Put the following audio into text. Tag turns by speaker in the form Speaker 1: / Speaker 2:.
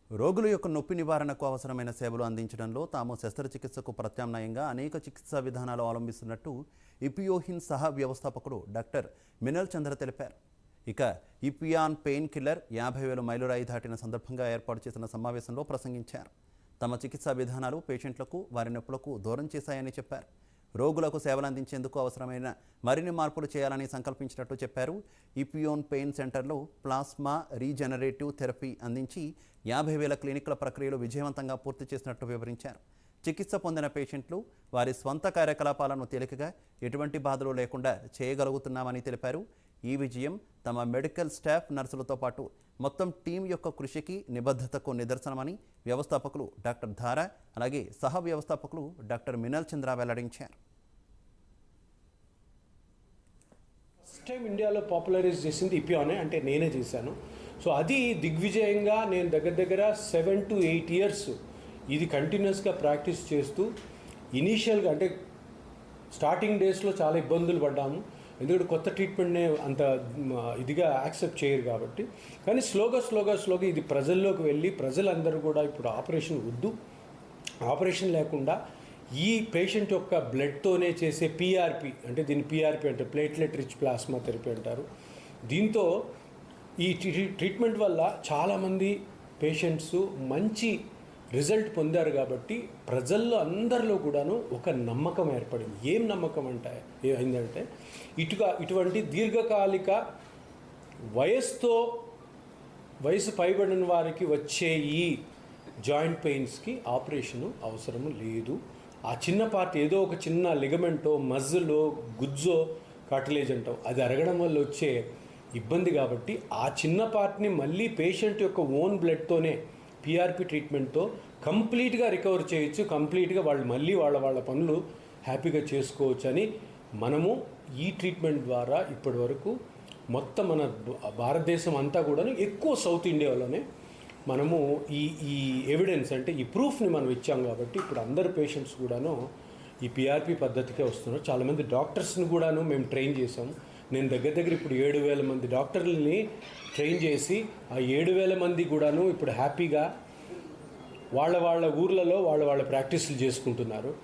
Speaker 1: రోగుల యొక్క నొప్పి నివారణకు అవసరమైన సేవలు అందించడంలో తాము శస్త్రచికిత్సకు ప్రత్యామ్నాయంగా అనేక చికిత్సా విధానాలు అవలంబిస్తున్నట్టు ఇపియోహిన్ సహా వ్యవస్థాపకుడు డాక్టర్ మినల్ చంద్ర తెలిపారు. ఇక ఇపియాన్ పెయిన్ కిల్లర్ 50,000 మైలురాయి దాటిన సందర్భంగా ఏర్పాటు చేసిన సమావేశంలో ప్రసంగించారు. తమ చికిత్సా విధానాలు పేషెంట్లకు వారి నొప్పులకు దూరం చేశాయని చెప్పారు. రోగులకు సేవలు అందించేందుకు అవసరమైన మరిన్ని మార్పులు చేయాలని సంకల్పించినట్టు చెప్పారు. ఇపియోన్ పెయిన్ సెంటర్లో ప్లాస్మా రీజనరేటివ్ థెరపీ అందించి 50,000 క్లినిక్ల ప్రక్రియలు విజయవంతంగా పూర్తి చేసినట్టు వివరించారు. చికిత్స పొందిన పేషెంట్లు వారి స్వంత కార్యకలాపాలను తేలికగా ఎటువంటి బాధలు లేకుండా చేయగలుగుతున్నామని తెలిపారు. ఈ విజయం తమ మెడికల్ స్టాఫ్, నర్సులతో పాటు మొత్తం టీం యొక్క కృషికి, నిబద్ధతకు నిదర్శనమని వ్యవస్థాపకులు డాక్టర్ ధారా, అలాగే సహ వ్యవస్థాపకులు డాక్టర్ మినల్ చంద్ర వెల్లడించారు.
Speaker 2: ఫస్ట్ టైం ఇండియాలో పాపులరైజ్ చేసింది ఇపియానే, అంటే నేనే చేశాను. సో అది దిగ్విజయంగా నేను దగ్గర 7 to 8 years ఇది కంటిన్యూస్గా ప్రాక్టీస్ చేస్తూ ఇనీషియల్గా అంటే స్టార్టింగ్ డేస్లో చాలా ఇబ్బందులు పడ్డాము. ఎందుకంటే కొత్త ట్రీట్మెంట్నే అంత ఇదిగా యాక్సెప్ట్ చేయరు కాబట్టి. కానీ స్లోగా ఇది ప్రజల్లోకి వెళ్ళి ప్రజలందరూ కూడా ఇప్పుడు ఆపరేషన్ వద్దు, ఆపరేషన్ లేకుండా ఈ పేషెంట్ యొక్క బ్లడ్తోనే చేసే పిఆర్పి, అంటే దీన్ని పిఆర్పి అంటే ప్లేట్లెట్ రిచ్ ప్లాస్మా థెరపీ అంటారు. దీంతో ఈ ట్రీట్మెంట్ వల్ల చాలామంది పేషెంట్స్ మంచి రిజల్ట్ పొందారు. కాబట్టి ప్రజల్లో అందరిలో కూడాను ఒక నమ్మకం ఏర్పడింది. ఏం నమ్మకం అంటే అయిందంటే ఇటువంటి దీర్ఘకాలిక వయసు పైబడిన వారికి వచ్చే ఈ జాయింట్ పెయిన్స్కి ఆపరేషను అవసరము లేదు. ఆ చిన్న పార్ట్ ఏదో ఒక చిన్న లిగమెంటో, మజిలో, గుజ్జో, కార్టిలేజ్ అంటాం, అది అరగడం వల్ల వచ్చే ఇబ్బంది. కాబట్టి ఆ చిన్న పార్ట్ని మళ్ళీ పేషెంట్ యొక్క ఓన్ బ్లడ్తోనే పిఆర్పి ట్రీట్మెంట్తో కంప్లీట్గా రికవర్ చేయొచ్చు. కంప్లీట్గా వాళ్ళు మళ్ళీ వాళ్ళ పనులు హ్యాపీగా చేసుకోవచ్చు అని మనము ఈ ట్రీట్మెంట్ ద్వారా ఇప్పటి వరకు మొత్తం మన భారతదేశం అంతా కూడా ఎక్కువ సౌత్ ఇండియాలోనే మనము ఈ ఎవిడెన్స్ అంటే ఈ ప్రూఫ్ని మనం ఇచ్చాం. కాబట్టి ఇప్పుడు అందరు పేషెంట్స్ కూడాను ఈ పిఆర్పి పద్ధతికే వస్తున్నారు. చాలామంది డాక్టర్స్ని కూడాను మేము ట్రైన్ చేసాము. నేను దగ్గర ఇప్పుడు 7,000 మంది డాక్టర్లని ట్రైన్ చేసి ఆ 7,000 మంది కూడాను ఇప్పుడు హ్యాపీగా వాళ్ళ ఊర్లలో వాళ్ళ ప్రాక్టీసులు చేసుకుంటున్నారు.